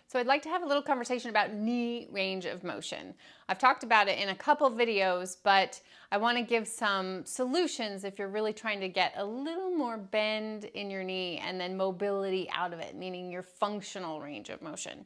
So I'd like to have a little conversation about knee range of motion. I've talked about it in a couple videos, but I want to give some solutions if you're really trying to get a little more bend in your knee and then mobility out of it, meaning your functional range of motion.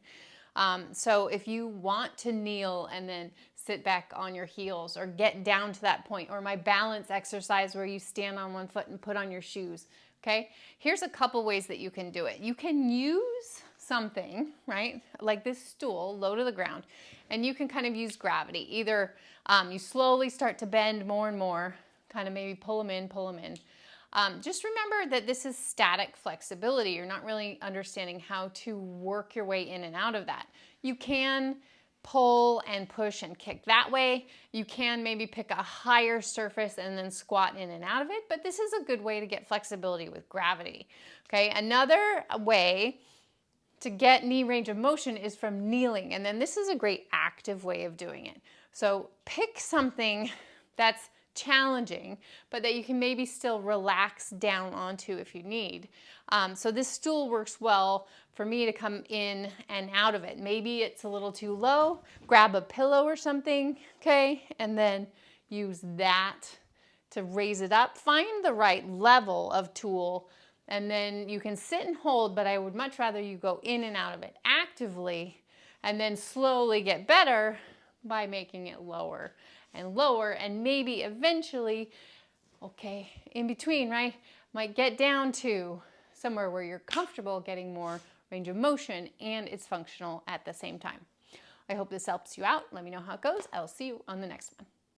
So if you want to kneel and then sit back on your heels or get down to that point, or my balance exercise where you stand on one foot and put on your shoes, okay? Here's a couple ways that you can do it. You can use something, right, like this stool low to the ground, and you can kind of use gravity. Either you slowly start to bend more and more, kind of maybe pull them in, pull them in. Just remember that this is static flexibility. You're not really understanding how to work your way in and out of that. You can pull and push and kick that way. You can maybe pick a higher surface and then squat in and out of it, but this is a good way to get flexibility with gravity. Okay, another way to get knee range of motion is from kneeling, and then this is a great active way of doing it. So pick something that's challenging, but that you can maybe still relax down onto if you need. So this stool works well for me to come in and out of it. Maybe it's a little too low, grab a pillow or something, okay, and then use that to raise it up. Find the right level of tool, and then you can sit and hold, but I would much rather you go in and out of it actively and then slowly get better by making it lower and lower, and maybe eventually, okay, in between, right, might get down to somewhere where you're comfortable getting more range of motion and it's functional at the same time. I hope this helps you out. Let me know how it goes. I'll see you on the next one.